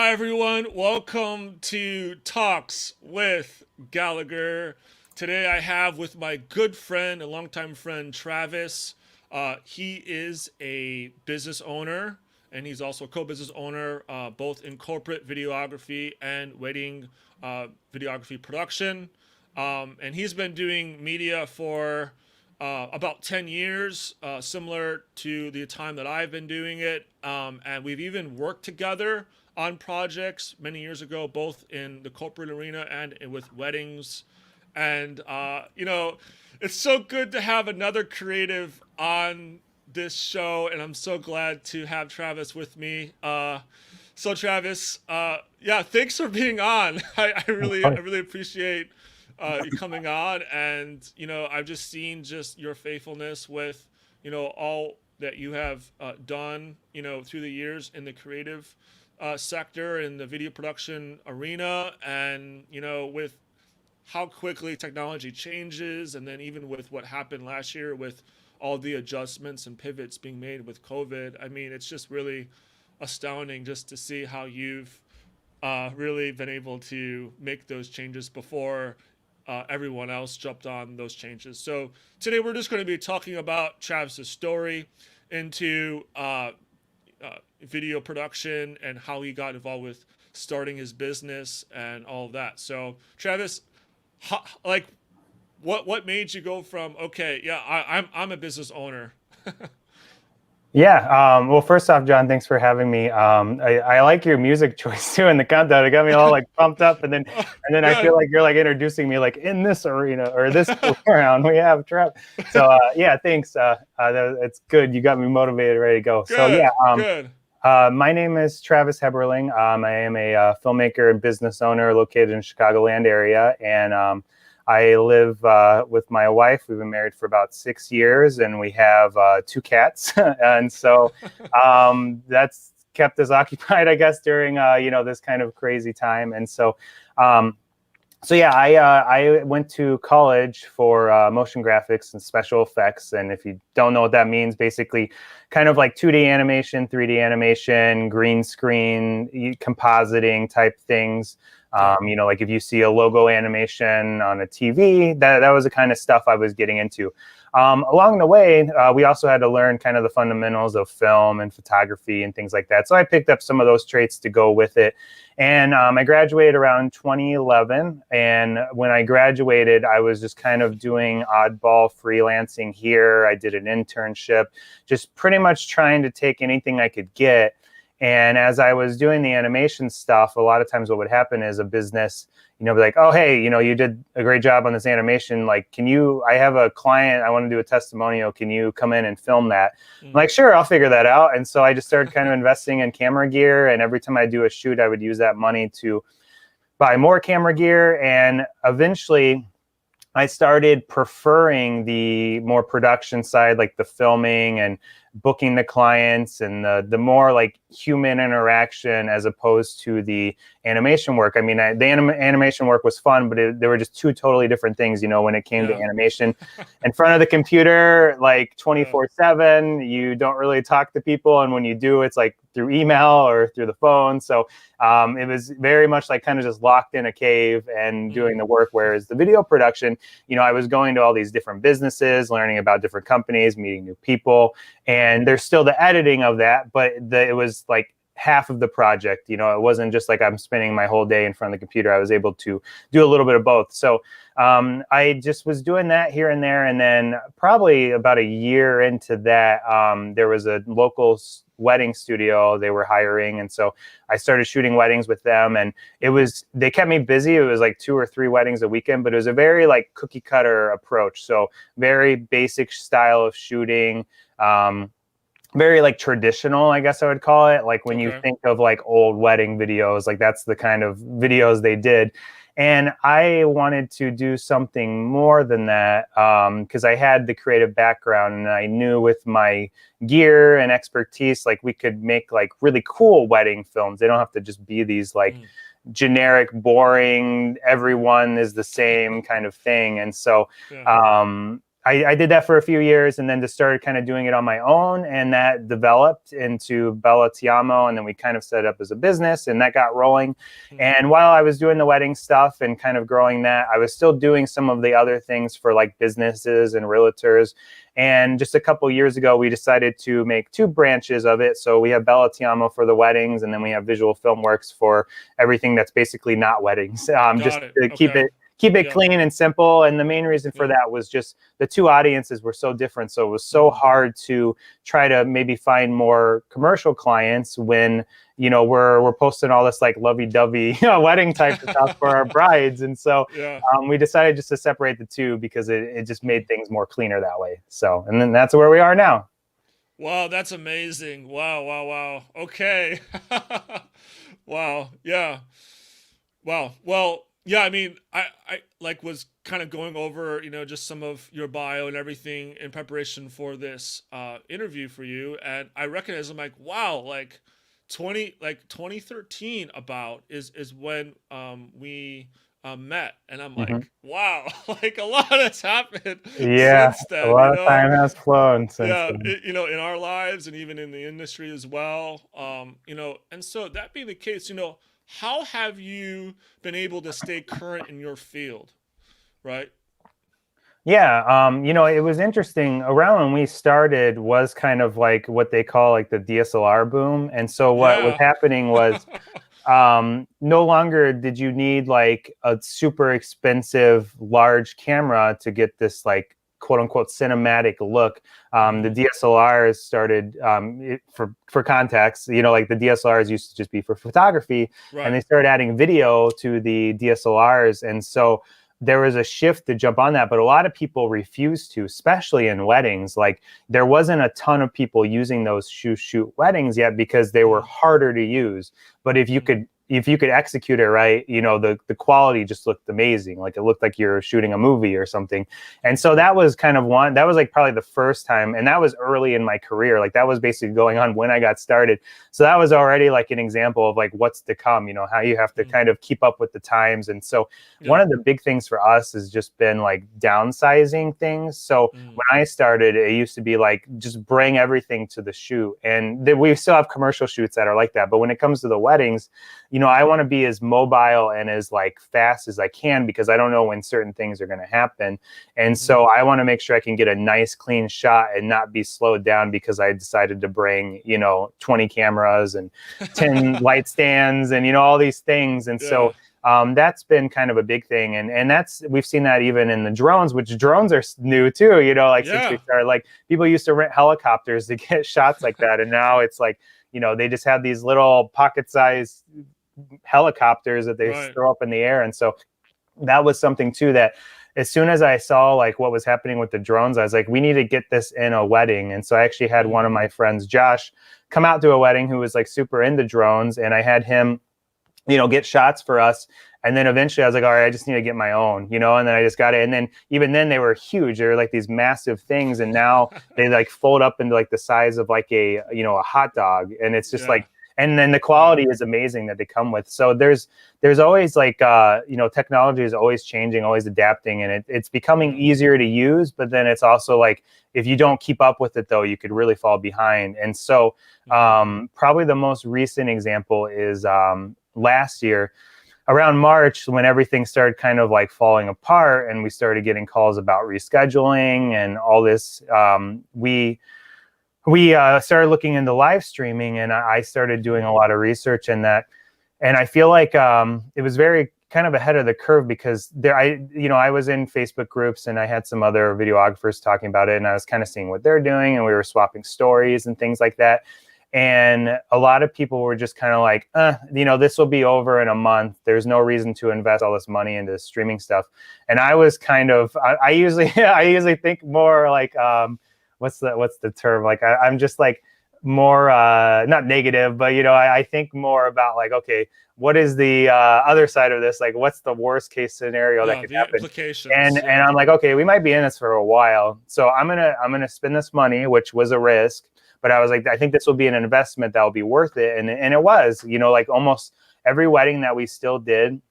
Hi, everyone. Welcome to Talks with Gallagher. Today I have with my good friend, a longtime friend, Travis. He is a business owner and he's also a co-business owner, both in corporate videography and wedding videography production. And he's been doing media for about 10 years, similar to the time that I've been doing it. And we've even worked together on projects many years ago, both in the corporate arena and with weddings. And, it's so good to have another creative on this show. And I'm so glad to have Travis with me. So Travis, yeah, thanks for being on. I really appreciate you coming on, and I've just seen just your faithfulness with all that you have done through the years in the creative sector in the video production arena, and with how quickly technology changes, and then even with what happened last year with all the adjustments and pivots being made with COVID. I mean, it's just really astounding just to see how you've really been able to make those changes before everyone else jumped on those changes. So today we're just going to be talking about Travis's story into video production and how he got involved with starting his business and all of that. So Travis, like, what made you go from okay, yeah, I'm a business owner? Yeah. Well, first off, John, thanks for having me. I like your music choice too in the countdown. It got me all like pumped up, and then I feel Good. like you're like introducing me like in this arena or this round we have Trev. So yeah, thanks. It's good. You got me motivated, ready to go. So yeah. Good. Good. My name is Travis Heberling. I am a filmmaker and business owner located in Chicagoland area, and I live with my wife. We've been married for about 6 years, and we have 2 cats. And so that's kept us occupied, I guess, during this kind of crazy time. And um, so yeah, I went to college for motion graphics and special effects. And if you don't know what that means, basically kind of like 2D animation, 3D animation, green screen, compositing type things. Like if you see a logo animation on a TV, that was the kind of stuff I was getting into. Along the way, we also had to learn kind of the fundamentals of film and photography and things like that. So I picked up some of those traits to go with it. And I graduated around 2011. And when I graduated, I was just kind of doing oddball freelancing here. I did an internship, just pretty much trying to take anything I could get. And as I was doing the animation stuff, a lot of times what would happen is a business, be like, oh, hey, you did a great job on this animation. Like, I have a client, I want to do a testimonial. Can you come in and film that? I'm like, sure, I'll figure that out. And so I just started kind of investing in camera gear. And every time I do a shoot, I would use that money to buy more camera gear. And eventually I started preferring the more production side, like the filming and booking the clients and the more like human interaction as opposed to the animation work. I mean, the animation work was fun, but there were just two totally different things, when it came to animation. In front of the computer, like 24/7, you don't really talk to people. And when you do, it's like through email or through the phone. So it was very much like kind of just locked in a cave and doing the work. Whereas the video production, I was going to all these different businesses, learning about different companies, meeting new people. And there's still the editing of that, but it was like half of the project. It wasn't just like I'm spending my whole day in front of the computer. I was able to do a little bit of both. So I just was doing that here and there. And then probably about a year into that, there was a local wedding studio they were hiring. And so I started shooting weddings with them, and they kept me busy. It was like 2 or 3 weddings a weekend, but it was a very like cookie cutter approach. So very basic style of shooting. Very like traditional, I guess I would call it. Like when you think of like old wedding videos, like that's the kind of videos they did. And I wanted to do something more than that because I had the creative background, and I knew with my gear and expertise, like we could make like really cool wedding films. They don't have to just be these like generic, boring, everyone is the same kind of thing. And so I did that for a few years, and then just started kind of doing it on my own, and that developed into Bella Ti Amo, and then we kind of set it up as a business, and that got rolling. And while I was doing the wedding stuff and kind of growing that, I was still doing some of the other things for like businesses and realtors. And just a couple years ago, we decided to make two branches of it. So we have Bella Ti Amo for the weddings, and then we have Visual Filmworks for everything that's basically not weddings, just to keep it clean and simple. And the main reason for that was just the two audiences were so different. So it was so hard to try to maybe find more commercial clients when, you know, we're posting all this like lovey-dovey wedding type of stuff for our brides. And so we decided just to separate the two because it just made things more cleaner that way. So, and then that's where we are now. Wow, that's amazing. Wow. Okay. Wow. Yeah. Wow. Well, yeah, I mean, I like was kind of going over, you know, just some of your bio and everything in preparation for this interview for you, and I recognize, I'm like, wow, like 2013 about is when we met, and I'm like, wow, like a lot has happened since then. A lot of time has flown since then. You know, in our lives and even in the industry as well. You know, and so that being the case, you know, how have you been able to stay current in your field, right? Yeah, you know, it was interesting. Around when we started was kind of like what they call like the DSLR boom. And so what was happening was no longer did you need like a super expensive large camera to get this like quote unquote cinematic look. The DSLRs started for context, you know, like the DSLRs used to just be for photography, and they started adding video to the DSLRs. And so there was a shift to jump on that, but a lot of people refused to, especially in weddings. Like there wasn't a ton of people using those shoot weddings yet because they were harder to use. But if you could execute it right, you know, the quality just looked amazing. Like it looked like you're shooting a movie or something. And so that was kind of that was like probably the first time, and that was early in my career. Like that was basically going on when I got started. So that was already like an example of like what's to come, you know, how you have to kind of keep up with the times. And so one of the big things for us has just been like downsizing things. So when I started, it used to be like, just bring everything to the shoot. And we still have commercial shoots that are like that. But when it comes to the weddings, you know, I want to be as mobile and as like fast as I can because I don't know when certain things are going to happen. And so I want to make sure I can get a nice clean shot and not be slowed down because I decided to bring, you know, 20 cameras and 10 light stands and, you know, all these things. And so that's been kind of a big thing. And we've seen that even in the drones, which drones are new too, you know, like since we started, like people used to rent helicopters to get shots like that. And now it's like, you know, they just have these little pocket-sized helicopters that they throw up in the air. And so that was something too that as soon as I saw like what was happening with the drones, I was like, we need to get this in a wedding. And so I actually had one of my friends, Josh, come out to a wedding who was like super into drones, and I had him, you know, get shots for us. And then eventually I was like, all right, I just need to get my own, you know, and then I just got it. And then even then they were huge. They were like these massive things. And now they like fold up into like the size of like a, you know, a hot dog. And it's just like, and then the quality is amazing that they come with. So there's always like, you know, technology is always changing, always adapting, and it's becoming easier to use. But then it's also like, if you don't keep up with it, though, you could really fall behind. And so probably the most recent example is last year, around March, when everything started kind of like falling apart and we started getting calls about rescheduling and all this, we started looking into live streaming, and I started doing a lot of research in that. And I feel like it was very kind of ahead of the curve because I was in Facebook groups and I had some other videographers talking about it, and I was kind of seeing what they're doing, and we were swapping stories and things like that. And a lot of people were just kind of like, you know, this will be over in a month. There's no reason to invest all this money into streaming stuff. And I was kind of, I usually think more like, what's the term? Like, I'm just like more, not negative, but, you know, I think more about like, okay, what is the other side of this? Like, what's the worst case scenario that could happen? And I'm like, okay, we might be in this for a while. So I'm going to spend this money, which was a risk. But I was like, I think this will be an investment that will be worth it. And it was, you know, like almost every wedding that we still did,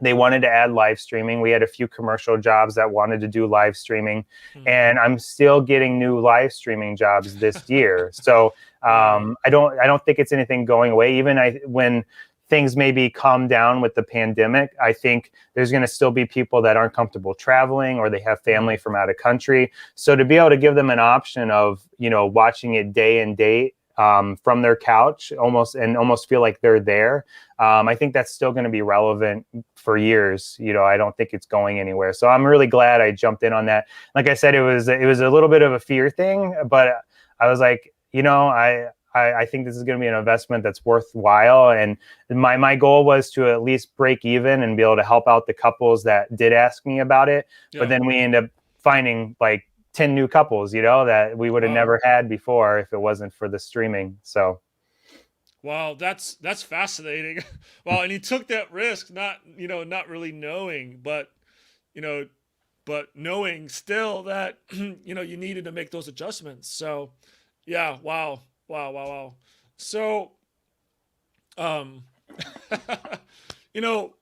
They wanted to add live streaming. We had a few commercial jobs that wanted to do live streaming, and I'm still getting new live streaming jobs this year. So Right. I don't think it's anything going away. Even when things maybe calm down with the pandemic, I think there's going to still be people that aren't comfortable traveling, or they have family from out of country. So to be able to give them an option of, watching it day and date from their couch, almost feel like they're there. I think that's still going to be relevant for years. I don't think it's going anywhere. So I'm really glad I jumped in on that. Like I said, it was a little bit of a fear thing, but I was like, I think this is going to be an investment that's worthwhile. And my goal was to at least break even and be able to help out the couples that did ask me about it. Yeah. But then we end up finding like 10 new couples, that we would have never had before if it wasn't for the streaming. So. Wow, that's fascinating. Wow, and you took that risk, not really knowing, but knowing still that you needed to make those adjustments. So, yeah, wow. So, um, you know,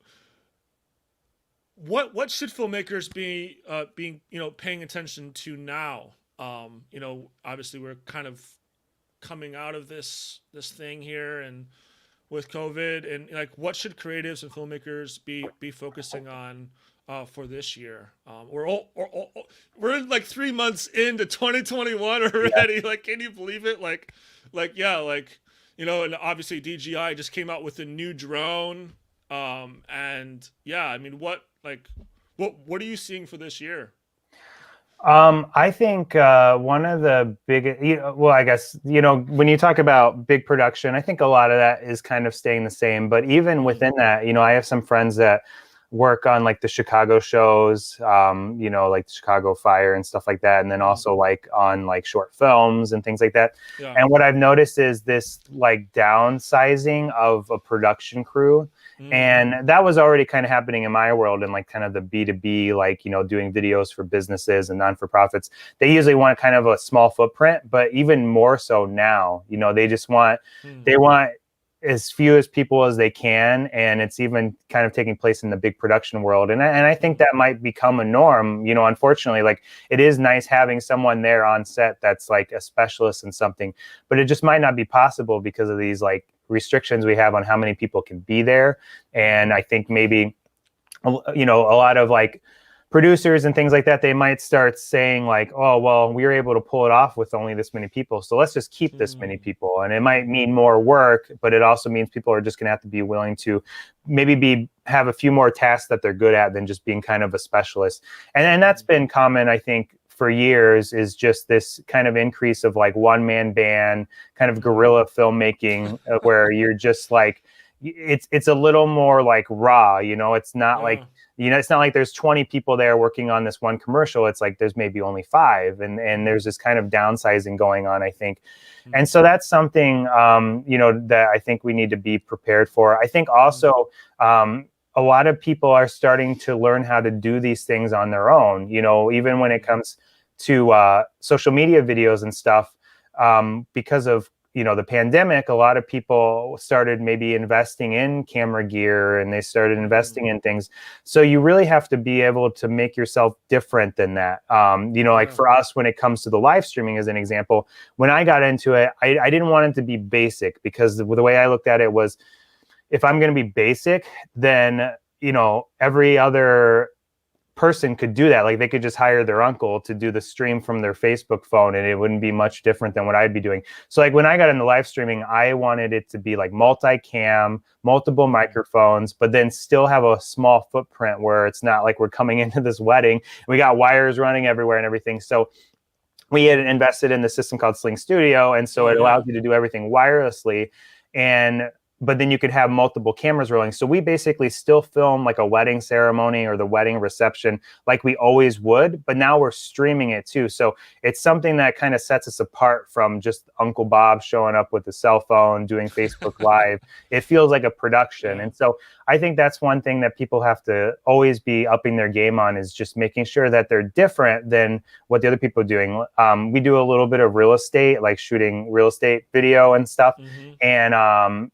what should filmmakers be being paying attention to now? Obviously we're kind of coming out of this thing here, and with COVID, and like, what should creatives and filmmakers be focusing on for this year? We're in like 3 months into 2021 already. Yeah. Like, can you believe it? And obviously DJI just came out with a new drone. And yeah, I mean, what are you seeing for this year? I think one of the biggest, I guess, when you talk about big production, I think a lot of that is kind of staying the same. But even within that, I have some friends that work on like the Chicago shows, like the Chicago Fire and stuff like that. And then also like on like short films and things like that. Yeah. And what I've noticed is this like downsizing of a production crew. And that was already kind of happening in my world, and like kind of the B2B, like, doing videos for businesses and non-for-profits. They usually want kind of a small footprint, but even more so now, they just want, they want as few as people as they can. And it's even kind of taking place in the big production world. And I think that might become a norm, unfortunately. Like, it is nice having someone there on set that's like a specialist in something, but it just might not be possible because of these like restrictions we have on how many people can be there. And I think maybe, a lot of like producers and things like that, they might start saying like, oh, well, we were able to pull it off with only this many people, so let's just keep this many people. And it might mean more work, but it also means people are just going to have to be willing to maybe have a few more tasks that they're good at than just being kind of a specialist. And that's been common, I think, for years, is just this kind of increase of like one-man band, kind of guerrilla filmmaking, where you're just like, it's a little more like raw, it's not like, it's not like there's 20 people there working on this one commercial. It's like there's maybe only 5, and there's this kind of downsizing going on, I think. And so that's something, that I think we need to be prepared for. I think also, a lot of people are starting to learn how to do these things on their own, even when it comes to social media videos and stuff, because of, the pandemic. A lot of people started maybe investing in camera gear, and they started investing in things. So you really have to be able to make yourself different than that. Like for us, when it comes to the live streaming, as an example, when I got into it, I didn't want it to be basic, because the way I looked at it was, if I'm going to be basic, then, every other person could do that. Like, they could just hire their uncle to do the stream from their Facebook phone, and it wouldn't be much different than what I'd be doing. So like, when I got into live streaming, I wanted it to be like multi-cam, multiple microphones, but then still have a small footprint where it's not like we're coming into this wedding. We got wires running everywhere and everything. So we had invested in the system called Sling Studio, and so it allows you to do everything wirelessly. But then you could have multiple cameras rolling. So we basically still film like a wedding ceremony or the wedding reception like we always would, but now we're streaming it too. So it's something that kind of sets us apart from just Uncle Bob showing up with a cell phone doing Facebook Live. It feels like a production. And so I think that's one thing that people have to always be upping their game on, is just making sure that they're different than what the other people are doing. We do a little bit of real estate, like shooting real estate video and stuff. And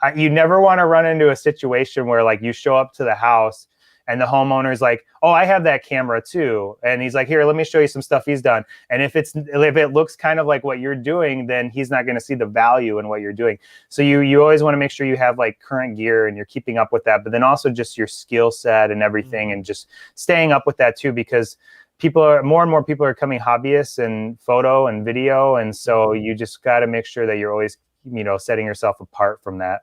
And you never want to run into a situation where like you show up to the house and the homeowner's like, oh, I have that camera too. And he's like, here, let me show you some stuff he's done. And if it looks kind of like what you're doing, then he's not going to see the value in what you're doing. So you always want to make sure you have like current gear and you're keeping up with that, but then also just your skill set and everything, and just staying up with that too, because more and more people are becoming hobbyists in photo and video. And so you just got to make sure that you're always, setting yourself apart from that.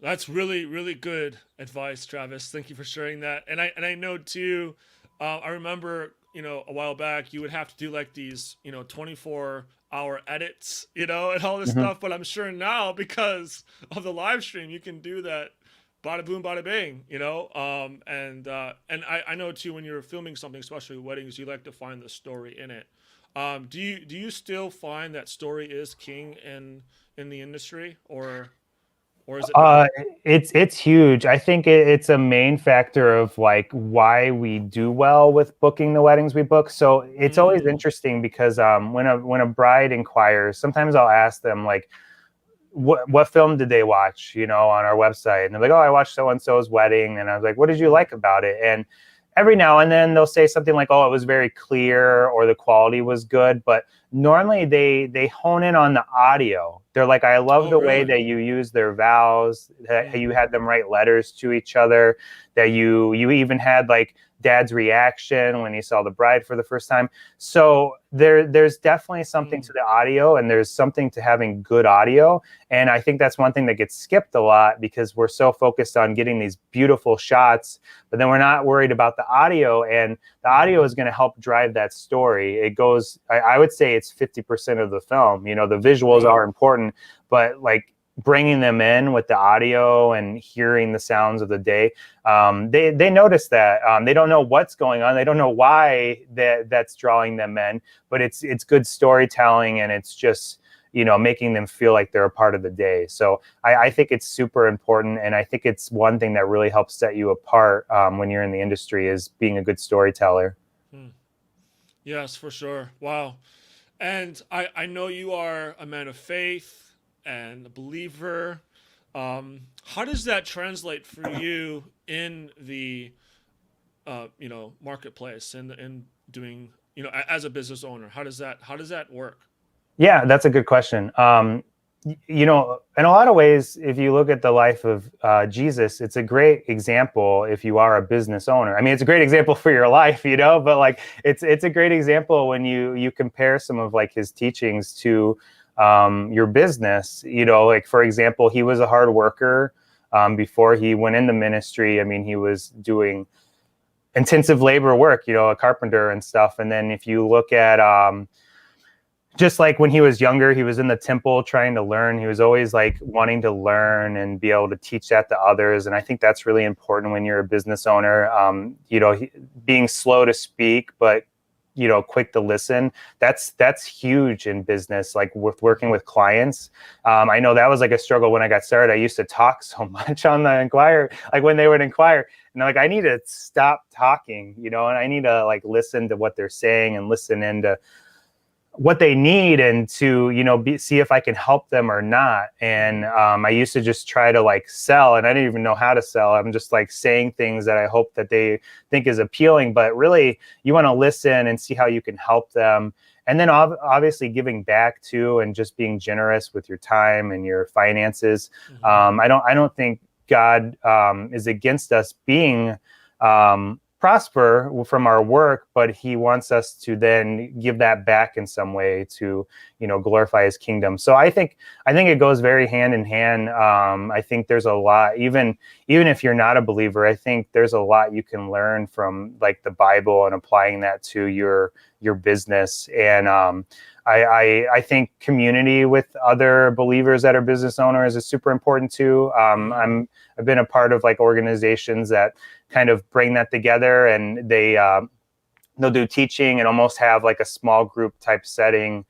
That's really, really good advice, Travis. Thank you for sharing that. And I know too. I remember, a while back, you would have to do like these, 24-hour edits, and all this stuff. But I'm sure now, because of the live stream, you can do that, bada boom, bada bang, And I know too, when you're filming something, especially weddings, you like to find the story in it. Do you still find that story is king in the industry, or is it not? It's huge. I think it's a main factor of like why we do well with booking the weddings we book. So it's always interesting because when a bride inquires, sometimes I'll ask them like, what film did they watch, on our website? And they're like, oh, I watched so and so's wedding. And I was like, what did you like about it? And every now and then they'll say something like, oh, it was very clear, or the quality was good. But normally they hone in on the audio. They're like, I love the way that you use their vows, that you had them write letters to each other, that you even had like dad's reaction when he saw the bride for the first time. So there's definitely something to the audio, and there's something to having good audio. And I think that's one thing that gets skipped a lot, because we're so focused on getting these beautiful shots, but then we're not worried about the audio. And the audio is going to help drive that story. It goes, I would say it's 50% of the film. The visuals are important, but like bringing them in with the audio and hearing the sounds of the day, they notice that. They don't know what's going on. They don't know why that's drawing them in, but it's good storytelling, and it's just, making them feel like they're a part of the day. So I think it's super important, and I think it's one thing that really helps set you apart when you're in the industry, is being a good storyteller. Yes, for sure. Wow. And I know you are a man of faith and a believer. How does that translate for you in the marketplace, and doing, as a business owner? How does that work? Yeah, that's a good question. In a lot of ways, if you look at the life of Jesus, it's a great example if you are a business owner. I mean, it's a great example for your life, but like it's a great example when you compare some of like his teachings to your business. Like for example, he was a hard worker before he went into ministry. I mean, he was doing intensive labor work, a carpenter and stuff. And then if you look at just like when he was younger, he was in the temple trying to learn. He was always like wanting to learn and be able to teach that to others. And I think that's really important when you're a business owner. Being slow to speak, but quick to listen. That's huge in business, like with working with clients. I know that was like a struggle when I got started. I used to talk so much on the inquire, like when they would inquire, and like, I need to stop talking, and I need to like listen to what they're saying and listen into what they need, and to see if I can help them or not. And I used to just try to like sell, and I didn't even know how to sell. I'm just like saying things that I hope that they think is appealing, but really you want to listen and see how you can help them. And then obviously giving back too, and just being generous with your time and your finances. I don't think God is against us being prosper from our work, but he wants us to then give that back in some way to, glorify his kingdom. So I think it goes very hand in hand. I think there's a lot, even if you're not a believer, I think there's a lot you can learn from like the Bible and applying that to your business. And I think community with other believers that are business owners is super important too. I've been a part of like organizations that kind of bring that together, and they'll do teaching and almost have like a small group type setting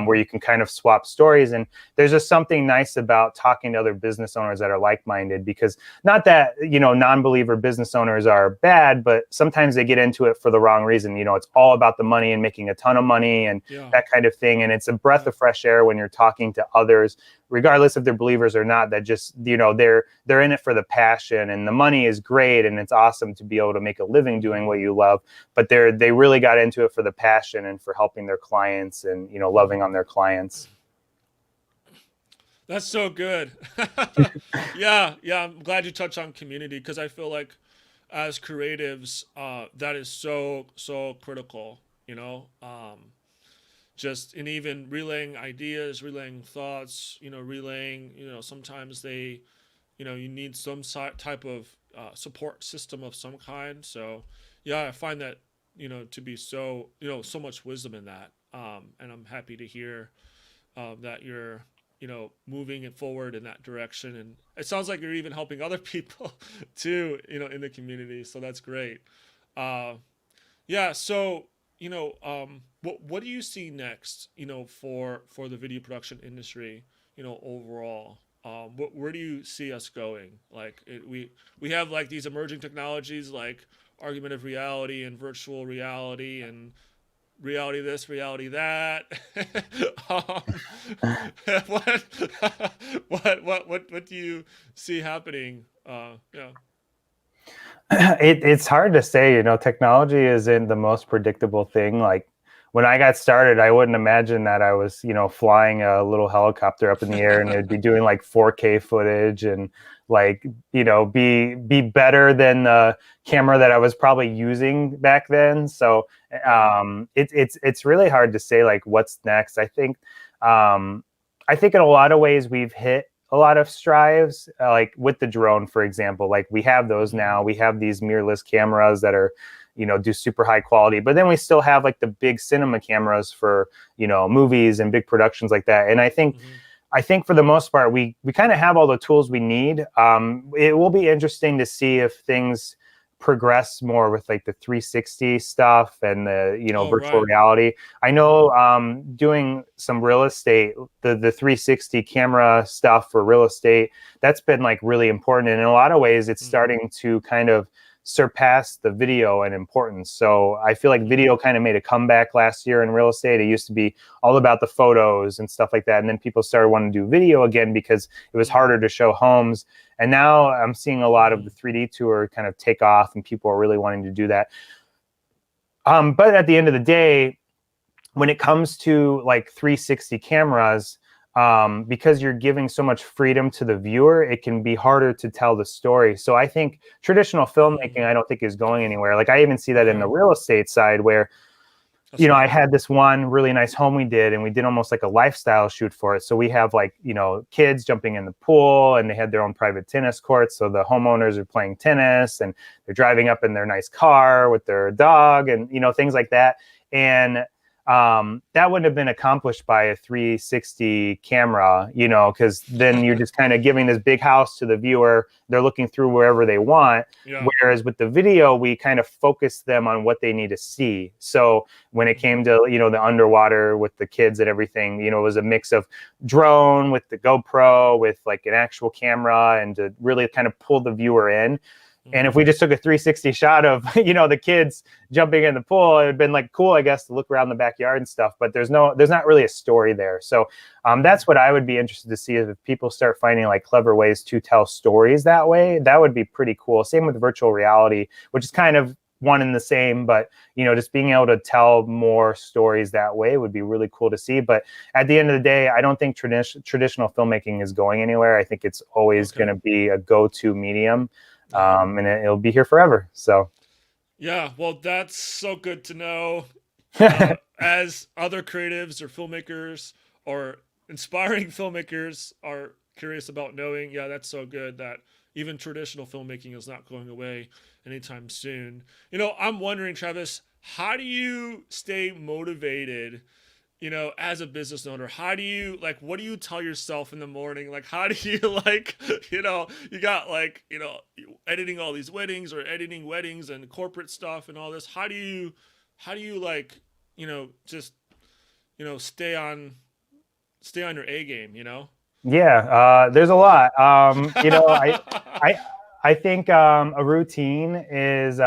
where you can kind of swap stories. And there's just something nice about talking to other business owners that are like-minded, because not that, non-believer business owners are bad, but sometimes they get into it for the wrong reason. It's all about the money and making a ton of money and that kind of thing. And it's a breath of fresh air when you're talking to others, regardless if they're believers or not, that just, they're in it for the passion, and the money is great and it's awesome to be able to make a living doing what you love, but they really got into it for the passion and for helping their clients and, loving on their clients. That's so good. Yeah, I'm glad you touched on community, because I feel like as creatives, that is so critical. Just in even relaying ideas, relaying thoughts, relaying, sometimes you need some type of support system of some kind. So yeah, I find that, to be so, so much wisdom in that. And I'm happy to hear that you're, moving it forward in that direction. And it sounds like you're even helping other people too, in the community. So that's great. Yeah. So, what do you see next, for the video production industry, overall? Where do you see us going? Like we have like these emerging technologies like augmented reality and virtual reality and reality this, reality that. um, what, what do you see happening? Yeah. It's hard to say. Technology isn't the most predictable thing. Like when I got started, I wouldn't imagine that I was, flying a little helicopter up in the air and it'd be doing like 4K footage and like, be better than the camera that I was probably using back then. So it's really hard to say like what's next. I think in a lot of ways we've hit a lot of strides, like with the drone, for example. Like we have those now. We have these mirrorless cameras that are, do super high quality. But then we still have like the big cinema cameras for, movies and big productions like that. And I think for the most part, we kind of have all the tools we need. It will be interesting to see if things progress more with like the 360 stuff and the virtual Right. reality. I know doing some real estate, the 360 camera stuff for real estate, that's been like really important. And in a lot of ways, it's starting to kind of surpass the video in importance. So I feel like video kind of made a comeback last year in real estate. It used to be all about the photos and stuff like that. And then people started wanting to do video again because it was harder to show homes. And now I'm seeing a lot of the 3D tour kind of take off and people are really wanting to do that. But at the end of the day, when it comes to like 360 cameras, because you're giving so much freedom to the viewer, it can be harder to tell the story. So I think traditional filmmaking, I don't think is going anywhere. Like I even see that in the real estate side where, I had this one really nice home we did, and we did almost like a lifestyle shoot for it. So we have like, kids jumping in the pool, and they had their own private tennis courts. So the homeowners are playing tennis and they're driving up in their nice car with their dog and, things like that. And that wouldn't have been accomplished by a 360 camera, because then you're just kind of giving this big house to the viewer. They're looking through wherever they want. Yeah. Whereas with the video, we kind of focus them on what they need to see. So when it came to, the underwater with the kids and everything, it was a mix of drone with the GoPro with like an actual camera and to really kind of pull the viewer in. And if we just took a 360 shot of, the kids jumping in the pool, it would have been like cool, I guess, to look around the backyard and stuff. But there's not really a story there. So that's what I would be interested to see, is if people start finding like clever ways to tell stories that way. That would be pretty cool. Same with virtual reality, which is kind of one and the same, but just being able to tell more stories that way would be really cool to see. But at the end of the day, I don't think traditional filmmaking is going anywhere. I think it's always going to be a go-to medium. And it'll be here forever. So, yeah, well, that's so good to know. As other creatives or filmmakers or inspiring filmmakers are curious about knowing, yeah, that's so good that even traditional filmmaking is not going away anytime soon. I'm wondering, Travis, how do you stay motivated? As a business owner, how do you what do you tell yourself in the morning? Like, how do you you got editing all these weddings or editing weddings and corporate stuff and all this. How do you just, stay on your A game, Yeah, there's a lot. I I think a routine is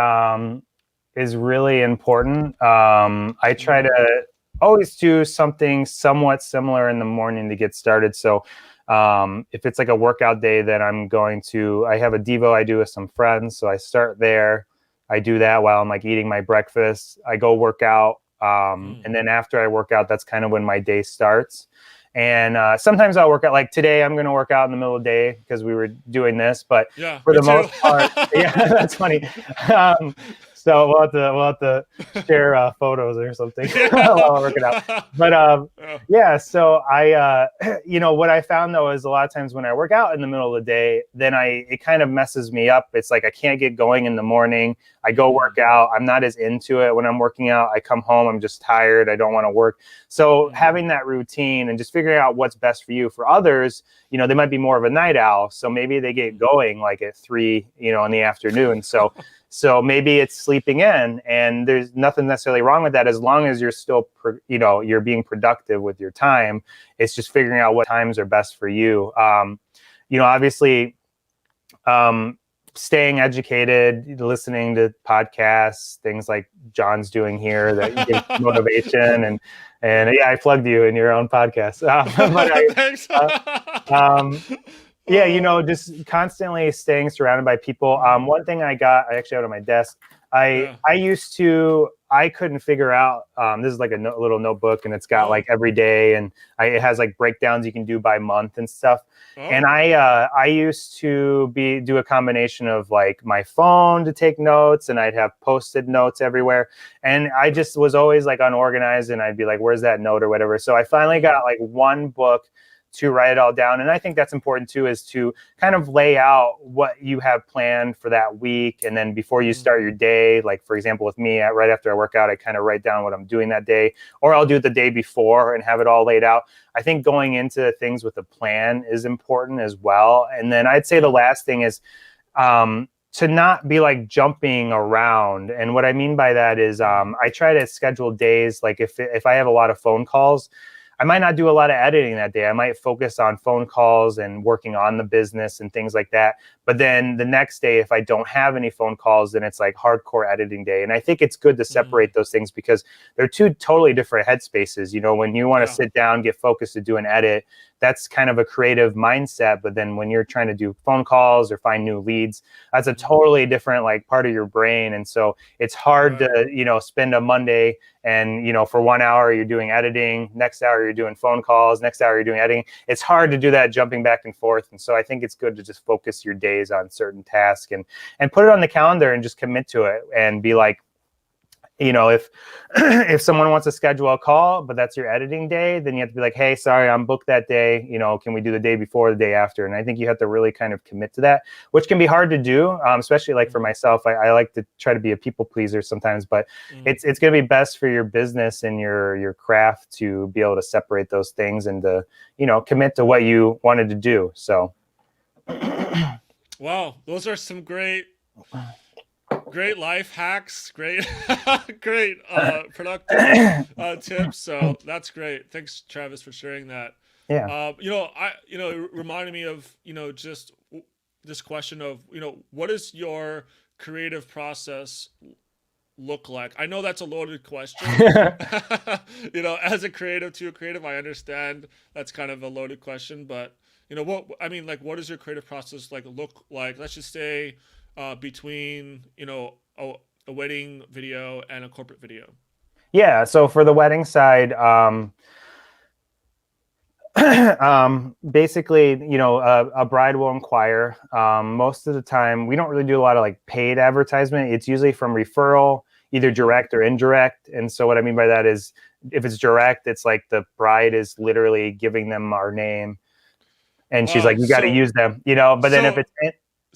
really important. I try to always do something somewhat similar in the morning to get started. So if it's like a workout day, then I have a Devo I do with some friends. So I start there. I do that while I'm like eating my breakfast. I go work out. And then after I work out, that's kind of when my day starts. And sometimes I'll work out. Like today, I'm going to work out in the middle of the day because we were doing this. But yeah, for the too. most part, yeah, that's funny. So we'll have to share photos or something while I'm working out. But yeah, so I, what I found though is a lot of times when I work out in the middle of the day, then it kind of messes me up. It's like I can't get going in the morning. I go work out. I'm not as into it when I'm working out. I come home, I'm just tired. I don't want to work. So having that routine and just figuring out what's best for you. For others, they might be more of a night owl. So maybe they get going like at 3, in the afternoon. So maybe it's sleeping in, and there's nothing necessarily wrong with that as long as you're still, you're being productive with your time. It's just figuring out what times are best for you. Obviously, staying educated, listening to podcasts, things like John's doing here that gives motivation, and yeah, I plugged you in your own podcast. Thanks. Yeah, just constantly staying surrounded by people. One thing I actually have on my desk, I couldn't figure out, this is like a little notebook, and it's got like every day, and it has like breakdowns you can do by month and stuff. And I used to do a combination of like my phone to take notes, and I'd have Post-it notes everywhere. And I just was always like unorganized, and I'd be like, where's that note or whatever. So I finally got like one book to write it all down. And I think that's important too, is to kind of lay out what you have planned for that week. And then before you start your day, like for example, with me, right after I work out, I kind of write down what I'm doing that day, or I'll do it the day before and have it all laid out. I think going into things with a plan is important as well. And then I'd say the last thing is to not be like jumping around. And what I mean by that is I try to schedule days. Like if I have a lot of phone calls, I might not do a lot of editing that day. I might focus on phone calls and working on the business and things like that. But then the next day, if I don't have any phone calls, then it's like hardcore editing day. And I think it's good to separate those things because they're two totally different headspaces. When you want to sit down, get focused to do an edit, that's kind of a creative mindset. But then when you're trying to do phone calls or find new leads, that's a totally different like part of your brain. And so it's hard to, spend a Monday and, for 1 hour you're doing editing, next hour you're doing phone calls, next hour you're doing editing. It's hard to do that jumping back and forth. And so I think it's good to just focus your days on certain tasks and put it on the calendar and just commit to it and be like, if someone wants to schedule a call, but that's your editing day, then you have to be like, hey, sorry, I'm booked that day. Can we do the day before, the day after? And I think you have to really kind of commit to that, which can be hard to do, especially like for myself. I like to try to be a people pleaser sometimes, but it's going to be best for your business and your craft to be able to separate those things and to, commit to what you wanted to do. So. Wow, those are some great life hacks, great productive tips. So that's great. Thanks, Travis, for sharing that. Yeah. It reminded me of just this question of what does your creative process look like? I know that's a loaded question. As a creative to a creative, I understand that's kind of a loaded question, but what does your creative process look like? Let's just say between a wedding video and a corporate video. Yeah, so for the wedding side, basically, a bride will inquire. Most of the time, we don't really do a lot of like paid advertisement. It's usually from referral, either direct or indirect. And so what I mean by that is if it's direct, it's like the bride is literally giving them our name. And she's like, you got to use them, but then if it's...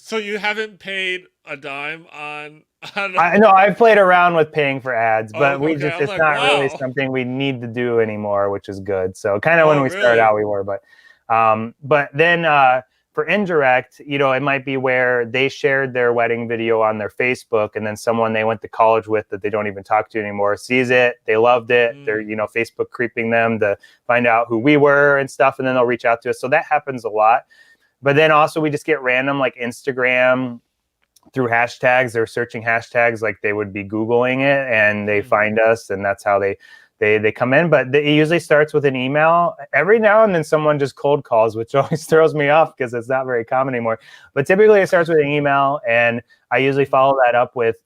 So you haven't paid a dime on... I know I've played around with paying for ads, but it's like, not really something we need to do anymore, which is good. So kind of when we started out, we were, but then For indirect, it might be where they shared their wedding video on their Facebook, and then someone they went to college with that they don't even talk to anymore sees it. They loved it. They're, Facebook creeping them to find out who we were and stuff, and then they'll reach out to us. So that happens a lot. But then also we just get random like Instagram through hashtags. They're searching hashtags, like they would be Googling it, and they find us, and that's how they come in. But it usually starts with an email. Every now and then someone just cold calls, which always throws me off because it's not very common anymore. But typically it starts with an email, and I usually follow that up with,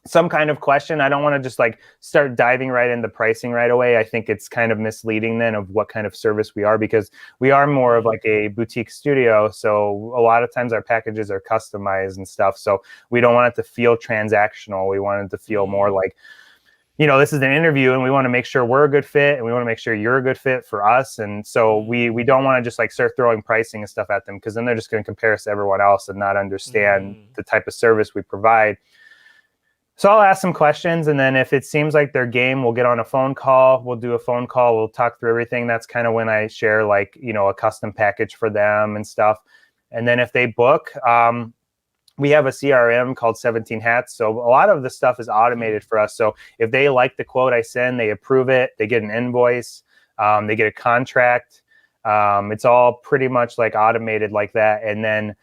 some kind of question. I don't want to just like start diving right into pricing right away. I think it's kind of misleading then of what kind of service we are, because we are more of like a boutique studio. So a lot of times our packages are customized and stuff. So we don't want it to feel transactional. We want it to feel more like, this is an interview, and we want to make sure we're a good fit, and we want to make sure you're a good fit for us. And so we don't want to just like start throwing pricing and stuff at them, because then they're just going to compare us to everyone else and not understand the type of service we provide. So I'll ask some questions, and then if it seems like they're game, we'll get on a phone call. We'll do a phone call. We'll talk through everything. That's kind of when I share like, a custom package for them and stuff. And then if they book, we have a CRM called 17 Hats. So a lot of the stuff is automated for us. So if they like the quote I send, they approve it, they get an invoice, they get a contract. It's all pretty much like automated like that. And then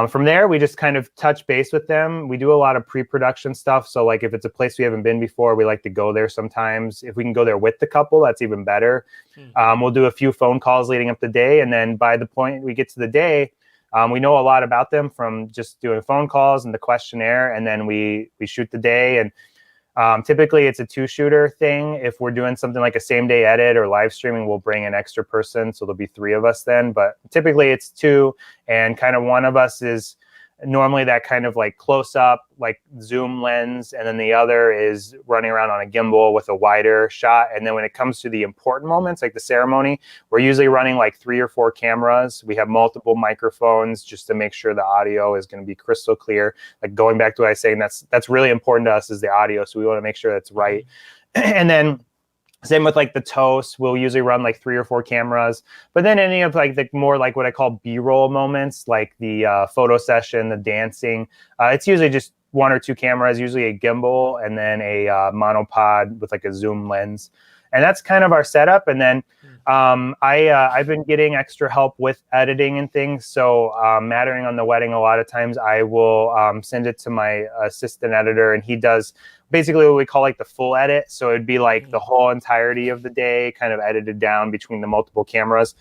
from there, we just kind of touch base with them. We do a lot of pre-production stuff. So like if it's a place we haven't been before, we like to go there sometimes. If we can go there with the couple, that's even better. We'll do a few phone calls leading up the day. And then by the point we get to the day, we know a lot about them from just doing phone calls and the questionnaire. And then we shoot the day. And typically it's a 2-shooter thing. If we're doing something like a same day edit or live streaming, we'll bring an extra person. So there'll be 3 of us then, but typically it's 2, and kind of one of us is normally that kind of like close up, like zoom lens. And then the other is running around on a gimbal with a wider shot. And then when it comes to the important moments, like the ceremony, we're usually running like 3 or 4 cameras. We have multiple microphones just to make sure the audio is going to be crystal clear. Like going back to what I was saying, that's really important to us is the audio. So we want to make sure that's right. And then same with like the toast, we'll usually run like 3 or 4 cameras. But then any of like the more like what I call B-roll moments, like the photo session, the dancing, it's usually just 1 or 2 cameras, usually a gimbal, and then a monopod with like a zoom lens. And that's kind of our setup. And then I've been getting extra help with editing and things. So mattering on the wedding, a lot of times I will send it to my assistant editor, and he does basically what we call like the full edit. So it'd be like the whole entirety of the day kind of edited down between the multiple cameras.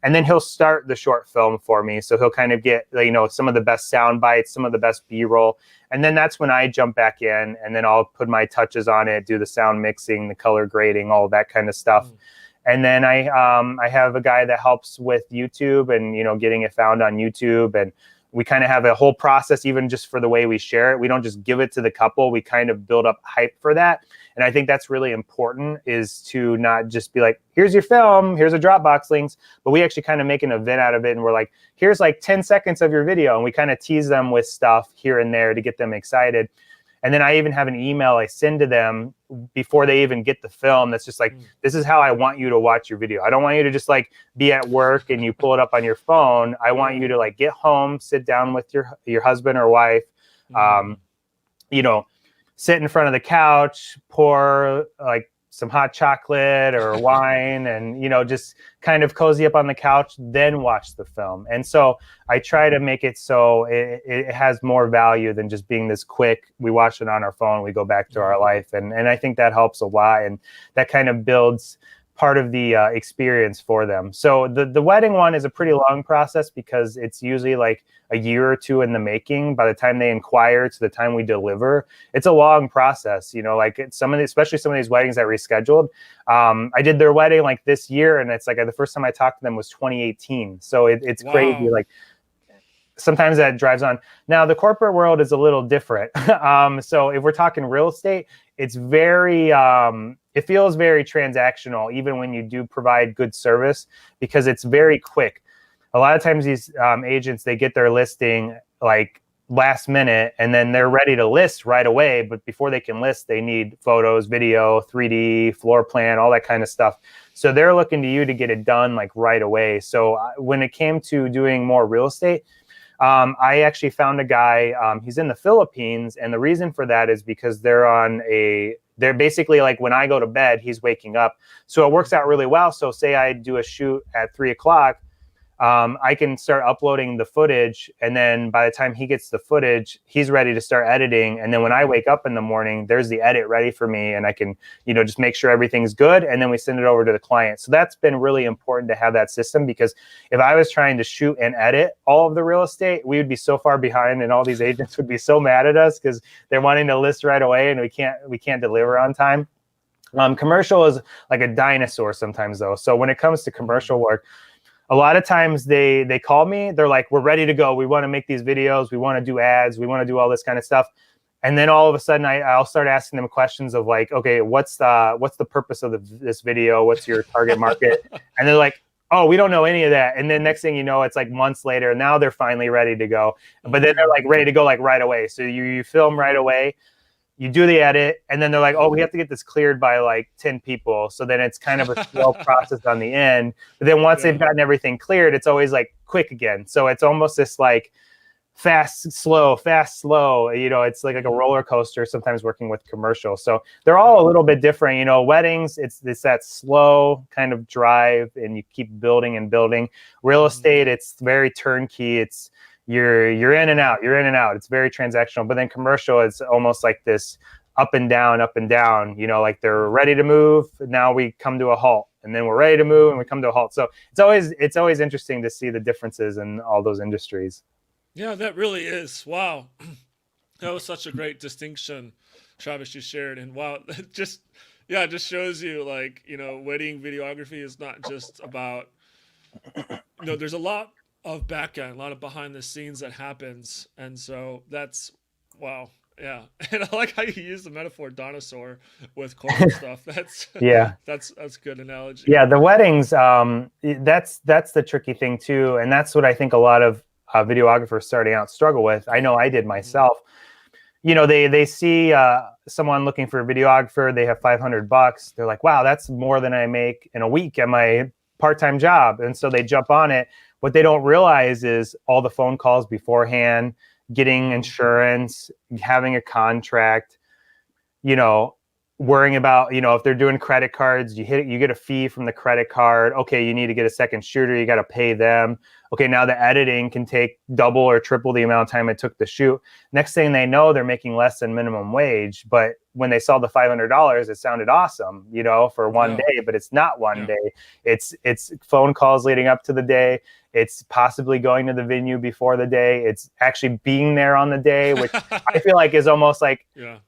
And then he'll start the short film for me. So he'll kind of get, some of the best sound bites, some of the best B-roll. And then that's when I jump back in, and then I'll put my touches on it, do the sound mixing, the color grading, all that kind of stuff. And then I have a guy that helps with YouTube and, getting it found on YouTube. And we kind of have a whole process, even just for the way we share it. We don't just give it to the couple. We kind of build up hype for that. And I think that's really important, is to not just be like, here's your film, here's a Dropbox links, but we actually kind of make an event out of it. And we're like, here's like 10 seconds of your video. And we kind of tease them with stuff here and there to get them excited. And then I even have an email I send to them before they even get the film that's just like, this is how I want you to watch your video. I don't want you to just like be at work and you pull it up on your phone. I want you to like get home, sit down with your husband or wife, sit in front of the couch, pour like some hot chocolate or wine, and just kind of cozy up on the couch, then watch the film. And so I try to make it so it has more value than just being this quick, we watch it on our phone, we go back to our life. And I think that helps a lot, and that kind of builds part of the experience for them. So the wedding one is a pretty long process, because it's usually like a year or 2 in the making. By the time they inquire to the time we deliver, it's a long process. Like especially some of these weddings that rescheduled. I did their wedding like this year, and it's like the first time I talked to them was 2018. So it's crazy. Like sometimes that drives on. Now the corporate world is a little different. So if we're talking real estate, it's very it feels very transactional, even when you do provide good service, because it's very quick. A lot of times these agents, they get their listing like last minute, and then they're ready to list right away. But before they can list, they need photos, video, 3D, floor plan, all that kind of stuff. So they're looking to you to get it done like right away. So when it came to doing more real estate, I actually found a guy, he's in the Philippines. And the reason for that is because they're basically like when I go to bed, he's waking up. So it works out really well. So say I do a shoot at 3 o'clock, I can start uploading the footage, and then by the time he gets the footage, he's ready to start editing. And then when I wake up in the morning, there's the edit ready for me, and I can, just make sure everything's good, and then we send it over to the client. So that's been really important to have that system, because if I was trying to shoot and edit all of the real estate, we would be so far behind, and all these agents would be so mad at us because they're wanting to list right away, and we can't deliver on time. Commercial is like a dinosaur sometimes, though. So when it comes to commercial work, a lot of times they call me, they're like, we're ready to go. We want to make these videos. We want to do ads. We want to do all this kind of stuff. And then all of a sudden I'll start asking them questions of like, okay, what's the purpose of this video? What's your target market? And they're like, oh, we don't know any of that. And then next thing you know, it's like months later, now they're finally ready to go. But then they're like ready to go like right away. So you film right away. You do the edit, and then they're like, oh, we have to get this cleared by like 10 people. So then it's kind of a slow process on the end. But then once they've gotten everything cleared, it's always like quick again. So it's almost this like fast, slow, fast, slow. It's like a roller coaster sometimes working with commercial. So they're all a little bit different. Weddings, it's that slow kind of drive, and you keep building and building. Real estate, it's very turnkey. It's you're in and out. It's very transactional. But then commercial, it's almost like this up and down, like they're ready to move. Now we come to a halt, and then we're ready to move and we come to a halt. So it's always interesting to see the differences in all those industries. Yeah, that really is. Wow. That was such a great distinction, Travis, you shared. And wow, it just shows you like, wedding videography is not just about, there's a lot of back end, a lot of behind the scenes that happens. And so that's, wow. Yeah. And I like how you use the metaphor dinosaur with corporate stuff. That's that's good analogy. Yeah. The weddings, that's the tricky thing too. And that's what I think a lot of videographers starting out struggle with. I know I did myself. They see someone looking for a videographer, they have $500. They're like, wow, that's more than I make in a week at my part-time job. And so they jump on it. What they don't realize is all the phone calls beforehand, getting insurance, having a contract, worrying about, if they're doing credit cards, you get a fee from the credit card. Okay, you need to get a second shooter. You got to pay them. Okay, now the editing can take double or triple the amount of time it took to shoot. Next thing they know, they're making less than minimum wage. But when they saw the $500, it sounded awesome, for one day, but it's not one day. It's phone calls leading up to the day. It's possibly going to the venue before the day. It's actually being there on the day, which I feel like is almost like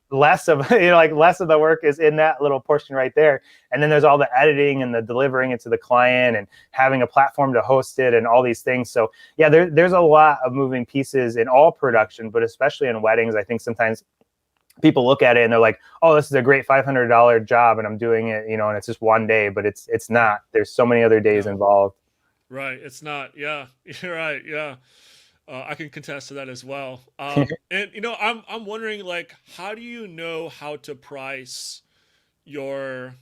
less of less of the work is in that little portion right there. And then there's all the editing and the delivering it to the client and having a platform to host it and all these things. So yeah, there's a lot of moving pieces in all production, but especially in weddings. I think sometimes people look at it and they're like, oh, this is a great $500 job and I'm doing it, and it's just one day, but it's not. There's so many other days involved. Right. It's not. Yeah, you're right. Yeah. I can contest to that as well. And I'm wondering, like, how do you know how to price your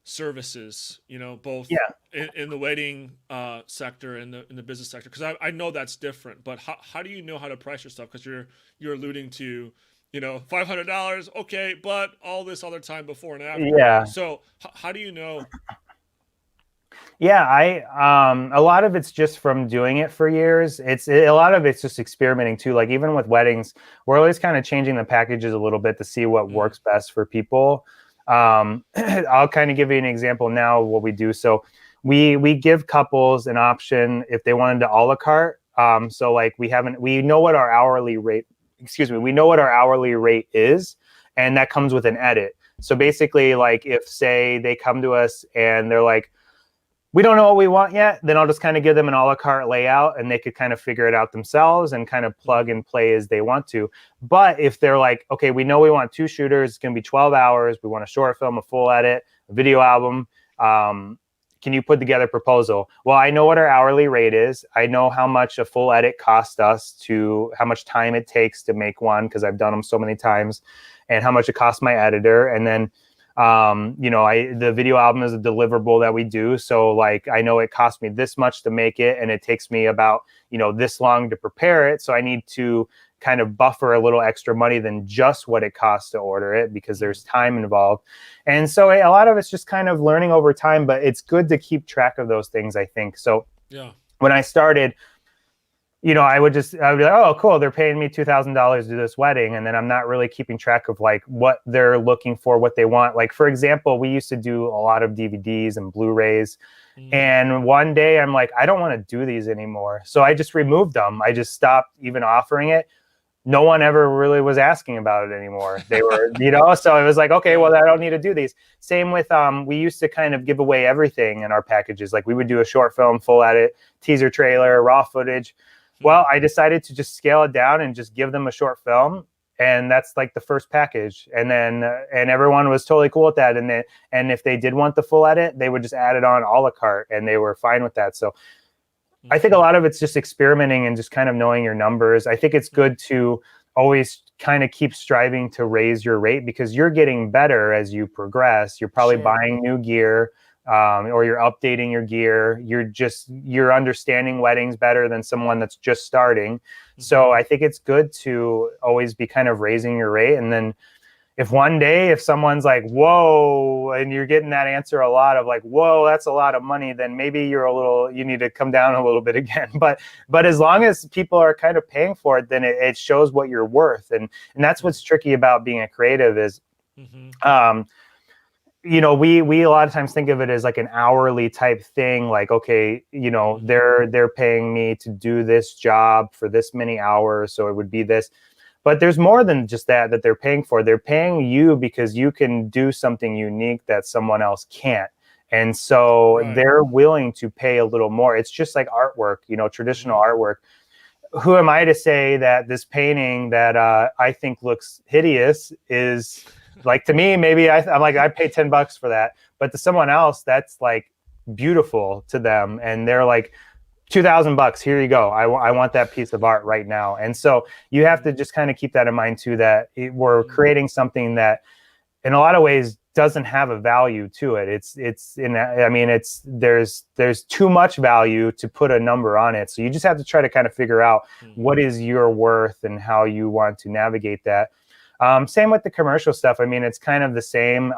services? Both in the wedding sector and in the business sector, because I know that's different. But how do you know how to price your stuff? Because you're alluding to $500, okay, but all this other time before and after. Yeah. So how do you know? Yeah, a lot of it's just from doing it for years. A lot of it's just experimenting too. Like even with weddings, we're always kind of changing the packages a little bit to see what works best for people. I'll kind of give you an example now of what we do. So we give couples an option if they wanted to a la carte. So like we know what our hourly rate, we know what our hourly rate is, and that comes with an edit. So basically, like if say they come to us and they're like, we don't know what we want yet, then I'll just kind of give them an a la carte layout and they could kind of figure it out themselves and kind of plug and play as they want to. But if they're like, okay, we know we want 2 shooters, it's going to be 12 hours. We want a short film, a full edit, a video album. can you put together a proposal? Well, I know what our hourly rate is. I know how much a full edit costs us, to how much time it takes to make one, because I've done them so many times, and how much it costs my editor. And then, the video album is a deliverable that we do. So like, I know it costs me this much to make it, and it takes me about, this long to prepare it. So I need to kind of buffer a little extra money than just what it costs to order it, because there's time involved. And so a lot of it's just kind of learning over time, but it's good to keep track of those things, I think. So when I started, I would be like, oh, cool, they're paying me $2,000 to do this wedding. And then I'm not really keeping track of like what they're looking for, what they want. Like, for example, we used to do a lot of DVDs and Blu-rays. And one day I'm like, I don't want to do these anymore. So I just removed them. I just stopped even offering it. No one ever really was asking about it anymore. They were, so it was like, okay, well, I don't need to do these. Same with, we used to kind of give away everything in our packages. Like we would do a short film, full edit, teaser trailer, raw footage. Well, I decided to just scale it down and just give them a short film. And that's like the first package. And then, and everyone was totally cool with that. And if they did want the full edit, they would just add it on a la carte, and they were fine with that. So I think a lot of it's just experimenting and just kind of knowing your numbers. I think it's good to always kind of keep striving to raise your rate, because you're getting better as you progress. You're probably buying new gear, or you're updating your gear. You're understanding weddings better than someone that's just starting. So I think it's good to always be kind of raising your rate. And then if someone's like, whoa, and you're getting that answer a lot of like, whoa, that's a lot of money, then maybe you need to come down a little bit again. But as long as people are kind of paying for it, then it shows what you're worth. And that's what's tricky about being a creative is, we a lot of times think of it as like an hourly type thing. Like, okay, they're paying me to do this job for this many hours, so it would be this. But there's more than just that they're paying for. They're paying you because you can do something unique that someone else can't. And so they're willing to pay a little more. It's just like artwork, traditional artwork. Who am I to say that this painting that I think looks hideous is like, to me, maybe I'm like, I pay $10 for that. But to someone else, that's like beautiful to them. And they're like, $2,000, here you go. I want that piece of art right now. And so you have to just kind of keep that in mind too, that we're creating something that in a lot of ways doesn't have a value to it. There's too much value to put a number on it. So you just have to try to kind of figure out what is your worth and how you want to navigate that. Same with the commercial stuff. It's kind of the same.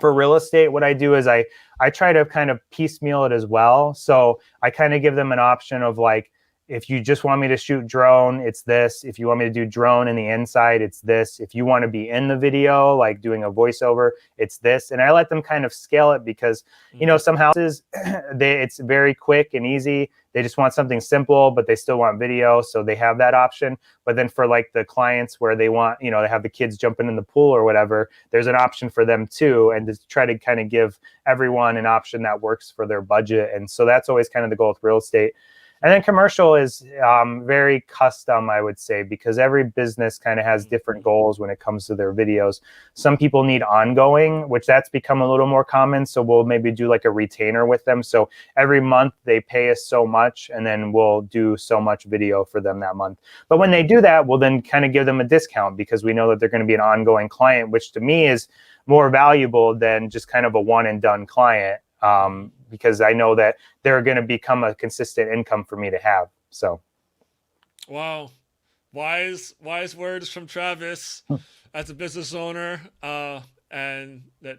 For real estate, what I do is I try to kind of piecemeal it as well. So I kind of give them an option of like, if you just want me to shoot drone, it's this. If you want me to do drone in the inside, it's this. If you want to be in the video, like doing a voiceover, it's this. And I let them kind of scale it because, some houses, it's very quick and easy. They just want something simple, but they still want video. So they have that option. But then for like the clients where they want, they have the kids jumping in the pool or whatever, there's an option for them too. And to try to kind of give everyone an option that works for their budget. And so that's always kind of the goal with real estate. And then commercial is very custom, I would say, because every business kind of has different goals when it comes to their videos. Some people need ongoing, which that's become a little more common. So we'll maybe do like a retainer with them. So every month they pay us so much, and then we'll do so much video for them that month. But when they do that, we'll then kind of give them a discount because we know that they're going to be an ongoing client, which to me is more valuable than just kind of a one and done client. Because I know that they're going to become a consistent income for me to have. So, wow, wise words from Travis as a business owner, and that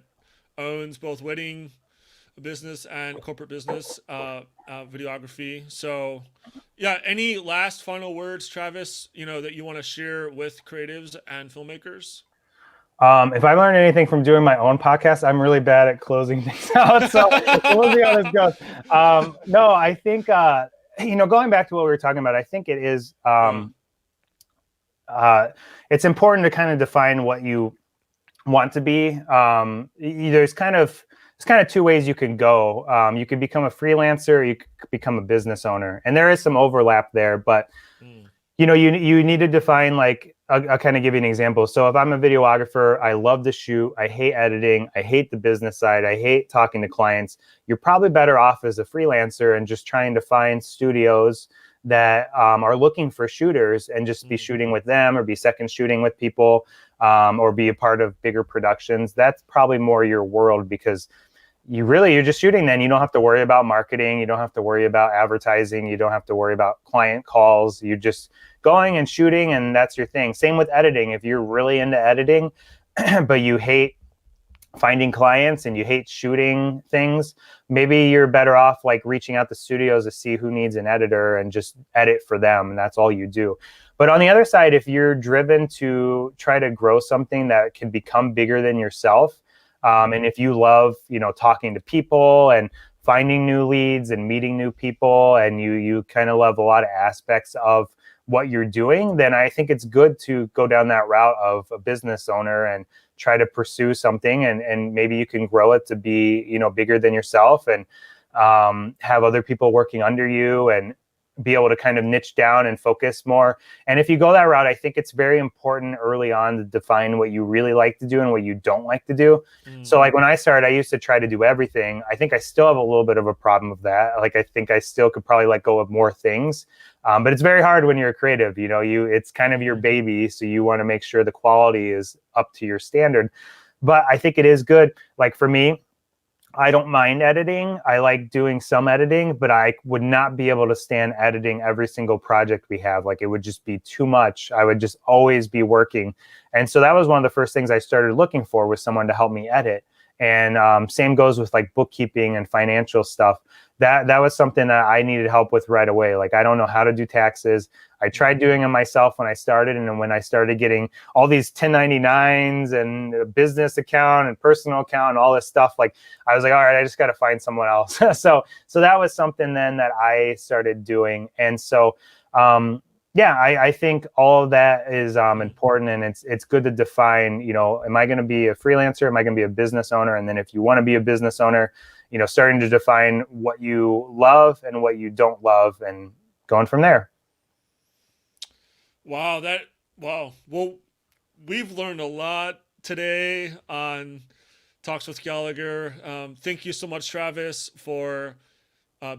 owns both wedding business and corporate business, videography. So, yeah, any last final words, Travis? That you want to share with creatives and filmmakers? If I learned anything from doing my own podcast, I'm really bad at closing things out. So we'll see how this goes. No, I think, going back to what we were talking about, I think it is, it's important to kind of define what you want to be. There's kind of two ways you can go. You can become a freelancer, or you could become a business owner. And there is some overlap there, but You need to define, like, I'll kind of give you an example. So if I'm a videographer, I love to shoot, I hate editing, I hate the business side, I hate talking to clients. You're probably better off as a freelancer and just trying to find studios that are looking for shooters and just be shooting with them, or be second shooting with people, or be a part of bigger productions. That's probably more your world, because you're just shooting. Then you don't have to worry about marketing, you don't have to worry about advertising, you don't have to worry about client calls. You're just going and shooting, and that's your thing. Same with editing. If you're really into editing but you hate finding clients and you hate shooting things, maybe you're better off like reaching out to studios to see who needs an editor and just edit for them, and that's all you do. But on the other side, if you're driven to try to grow something that can become bigger than yourself, and if you love, talking to people and finding new leads and meeting new people, and you kind of love a lot of aspects of what you're doing, then I think it's good to go down that route of a business owner and try to pursue something, and maybe you can grow it to be, bigger than yourself, and have other people working under you, and be able to kind of niche down and focus more. And if you go that route, I think it's very important early on to define what you really like to do and what you don't like to do. So like when I started, I used to try to do everything. I think I still have a little bit of a problem with that. Like I think I still could probably let go of more things. But it's very hard when you're a creative, it's kind of your baby. So you want to make sure the quality is up to your standard. But I think it is good. Like for me, I don't mind editing. I like doing some editing, but I would not be able to stand editing every single project we have. Like it would just be too much. I would just always be working. And so that was one of the first things I started looking for, was someone to help me edit. And same goes with like bookkeeping and financial stuff. That was something that I needed help with right away. Like I don't know how to do taxes. I tried doing them myself when I started, and then when I started getting all these 1099s and a business account and personal account and all this stuff, like I was like, all right, I just got to find someone else. so that was something then that I started doing. And so I think all of that is important, and it's good to define, am I going to be a freelancer? Am I going to be a business owner? And then if you want to be a business owner, starting to define what you love and what you don't love, and going from there. Wow, wow. Well, we've learned a lot today on Talks with Gallagher. Thank you so much, Travis, for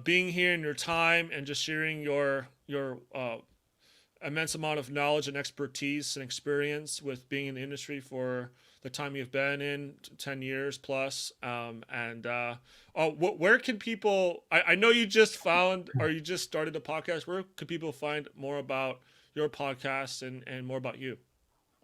being here and your time, and just sharing your immense amount of knowledge and expertise and experience with being in the industry for the time you've been in, 10 years plus. Where can people, I know you just found, or you just started a podcast. Where could people find more about your podcast and more about you?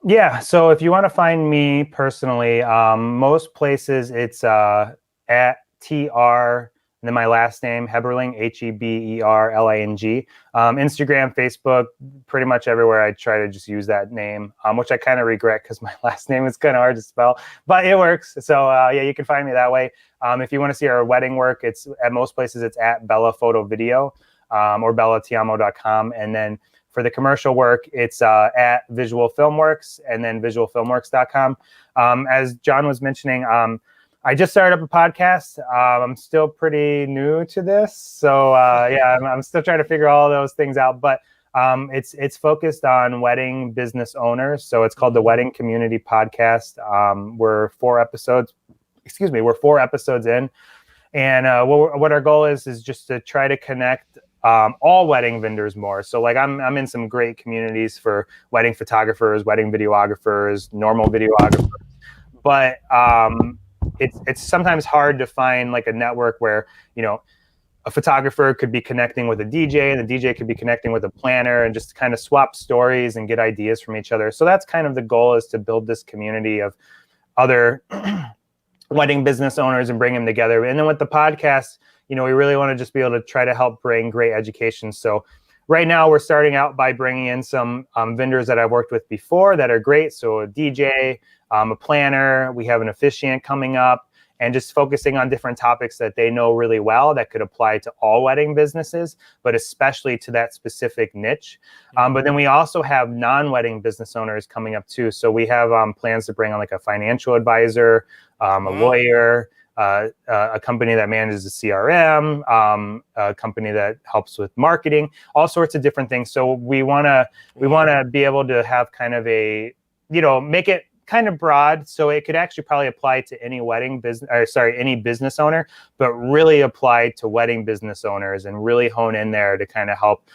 Yeah. So if you want to find me personally, most places it's at TR, and then my last name, Heberling, Heberling. Instagram, Facebook, pretty much everywhere I try to just use that name, which I kind of regret because my last name is kind of hard to spell, but it works. So you can find me that way. If you want to see our wedding work, it's at most places it's at Bella Photo Video, or bellatiamo.com. And then for the commercial work, it's at Visual Filmworks, and then visualfilmworks.com. As John was mentioning, I just started up a podcast. I'm still pretty new to this. So I'm still trying to figure all those things out. But it's focused on wedding business owners. So it's called the Wedding Community Podcast. We're 4 episodes in. And what our goal is just to try to connect all wedding vendors more. So like I'm in some great communities for wedding photographers, wedding videographers, normal videographers. But it's sometimes hard to find like a network where, a photographer could be connecting with a DJ, and the DJ could be connecting with a planner, and just kind of swap stories and get ideas from each other. So that's kind of the goal, is to build this community of other wedding business owners and bring them together. And then with the podcast, we really want to just be able to try to help bring great education. So right now we're starting out by bringing in some vendors that I've worked with before that are great. So a DJ, a planner, we have an officiant coming up, and just focusing on different topics that they know really well that could apply to all wedding businesses, but especially to that specific niche. But then we also have non-wedding business owners coming up too. So we have plans to bring on like a financial advisor, a lawyer, a company that manages a CRM, a company that helps with marketing, all sorts of different things. So we want to be able to have kind of a, make it kind of broad, so it could actually probably apply to any any business owner, but really apply to wedding business owners and really hone in there to kind of help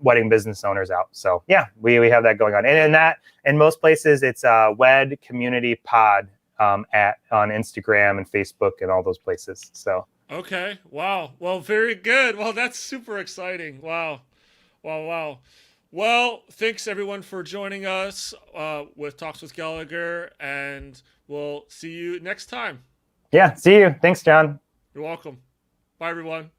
wedding business owners out. So yeah, we have that going on, and in most places it's Wed Community Pod on Instagram and Facebook and all those places. So okay, wow, well, very good. Well, that's super exciting. Wow. Well, thanks everyone for joining us with Talks with Gallagher, and we'll see you next time. Yeah, see you. Thanks, John. You're welcome. Bye, everyone.